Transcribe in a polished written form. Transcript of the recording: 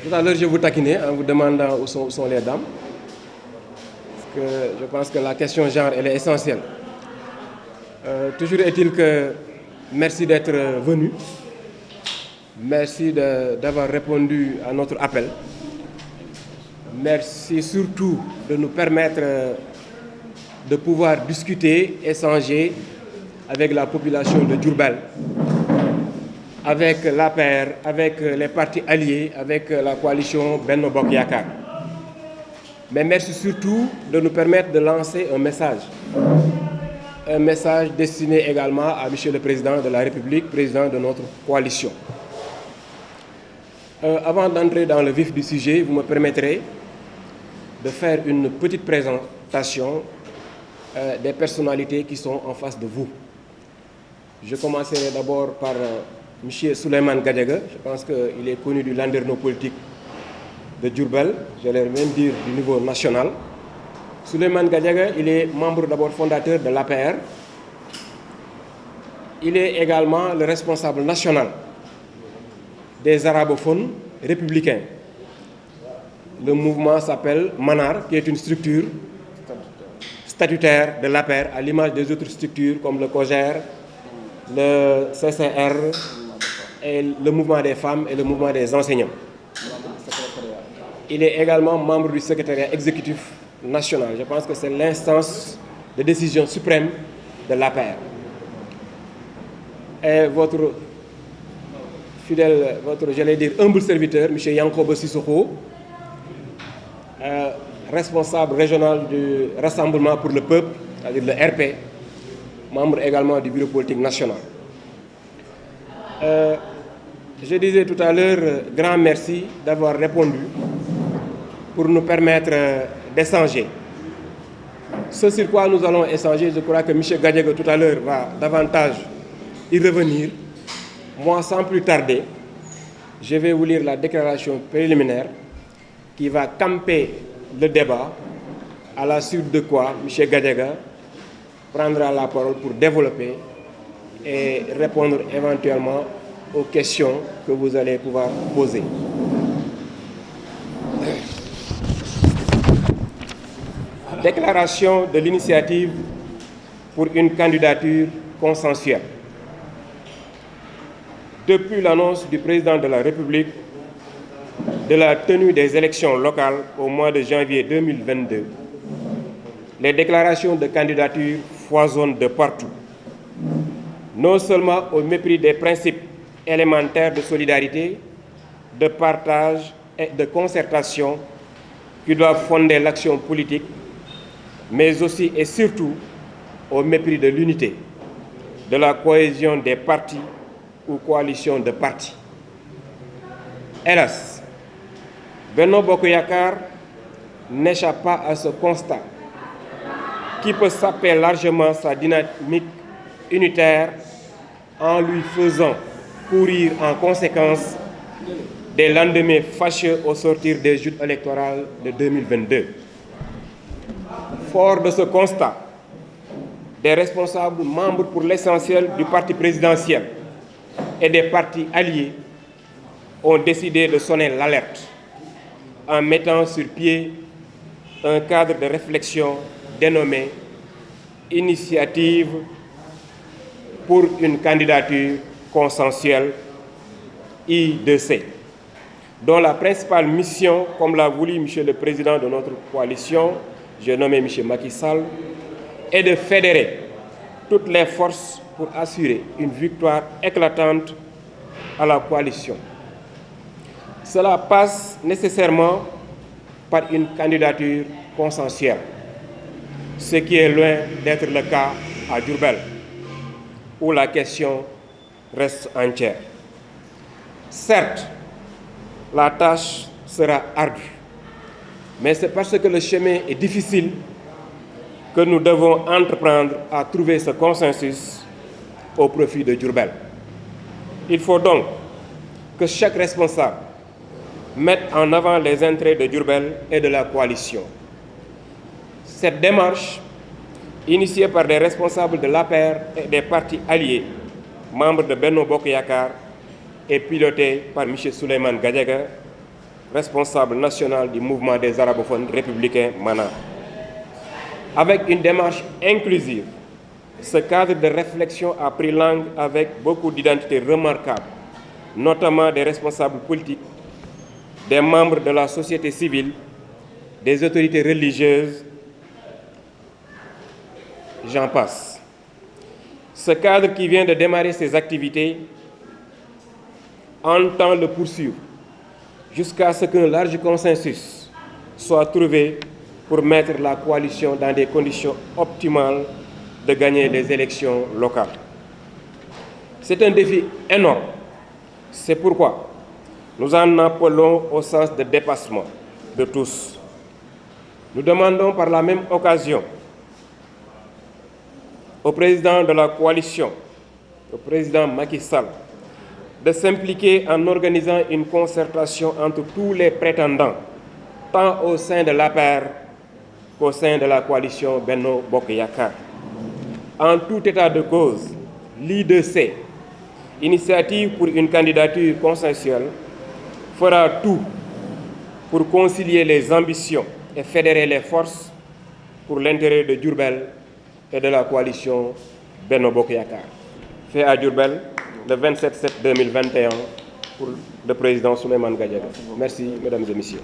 Tout à l'heure, je vous taquinais en vous demandant où sont les dames. Parce que je pense que la question genre, elle est essentielle. Toujours est-il que merci d'être venu. Merci d'avoir répondu à notre appel. Merci surtout de nous permettre de pouvoir discuter, échanger avec la population de Diourbel, avec l'APR, avec les partis alliés, avec la coalition Benno Bokk Yakaar. Mais merci surtout de nous permettre de lancer un message destiné également à Monsieur le Président de la République, président de notre coalition. Avant d'entrer dans le vif du sujet, vous me permettrez de faire une petite présentation des personnalités qui sont en face de vous. Je commencerai d'abord par M. Souleymane Gadiaga. Je pense qu'il est connu du landerneau politique de Diourbel, j'allais même dire du niveau national. Souleymane Gadiaga, il est membre d'abord fondateur de l'APR. Il est également le responsable national des arabophones républicains. Le mouvement s'appelle MANAR, qui est une structure statutaire de l'APR, à l'image des autres structures comme le COJER, le CCR, et le mouvement des femmes et le mouvement des enseignants. Il est également membre du secrétariat exécutif national. Je pense que c'est l'instance de décision suprême de l'APR. Et votre fidèle, j'allais dire, humble serviteur, M. Yankoba Sissoko, responsable régional du Rassemblement pour le Peuple, c'est-à-dire le RP, membre également du bureau politique national. Je disais tout à l'heure, grand merci d'avoir répondu pour nous permettre d'échanger. Ce sur quoi nous allons échanger, je crois que M. Gadiaga tout à l'heure va davantage y revenir. Moi, sans plus tarder, je vais vous lire la déclaration préliminaire qui va camper le débat, à la suite de quoi M. Gadiaga prendra la parole pour développer et répondre éventuellement aux questions que vous allez pouvoir poser. Déclaration de l'initiative pour une candidature consensuelle. Depuis l'annonce du président de la République de la tenue des élections locales au mois de janvier 2022, les déclarations de candidature foisonnent de partout, non seulement au mépris des principes élémentaires de solidarité, de partage et de concertation qui doivent fonder l'action politique, mais aussi et surtout au mépris de l'unité, de la cohésion des partis ou coalitions de partis. Hélas, Benno Bokk Yakaar n'échappe pas à ce constat qui peut saper largement sa dynamique unitaire en lui faisant courir en conséquence des lendemains fâcheux au sortir des joutes électorales de 2022. Fort de ce constat, des responsables membres pour l'essentiel du parti présidentiel et des partis alliés ont décidé de sonner l'alerte en mettant sur pied un cadre de réflexion dénommé Initiative pour une candidature consensuelle I2C, dont la principale mission, comme l'a voulu Monsieur le Président de notre coalition, j'ai nommé M. Macky Sall, est de fédérer toutes les forces pour assurer une victoire éclatante à la coalition. Cela passe nécessairement par une candidature consensuelle, ce qui est loin d'être le cas à Diourbel, où la question reste entière. Certes, la tâche sera ardue, mais c'est parce que le chemin est difficile que nous devons entreprendre à trouver ce consensus au profit de Diourbel. Il faut donc que chaque responsable mette en avant les intérêts de Diourbel et de la coalition. Cette démarche, initiée par des responsables de l'APR et des partis alliés, membres de Benno Bokk Yakaar, est pilotée par M. Souleymane Gadiaga, responsable national du mouvement des arabophones républicains MANAR. Avec une démarche inclusive, ce cadre de réflexion a pris langue avec beaucoup d'identités remarquables, notamment des responsables politiques, des membres de la société civile, des autorités religieuses, j'en passe. Ce cadre qui vient de démarrer ses activités entend le poursuivre jusqu'à ce qu'un large consensus soit trouvé pour mettre la coalition dans des conditions optimales de gagner les élections locales. C'est un défi énorme. C'est pourquoi nous en appelons au sens de dépassement de tous. Nous demandons par la même occasion au président de la coalition, au président Macky Sall, de s'impliquer en organisant une concertation entre tous les prétendants, tant au sein de l'APR qu'au sein de la coalition Benno Bokk Yakaar. En tout état de cause, l'I2C, Initiative pour une candidature consensuelle, fera tout pour concilier les ambitions et fédérer les forces pour l'intérêt de Diourbel et de la coalition Benno Bokk Yakaar. Fait à Diourbel le 27/7/2021 pour le président Souleymane Gadiaga. Merci, mesdames et messieurs.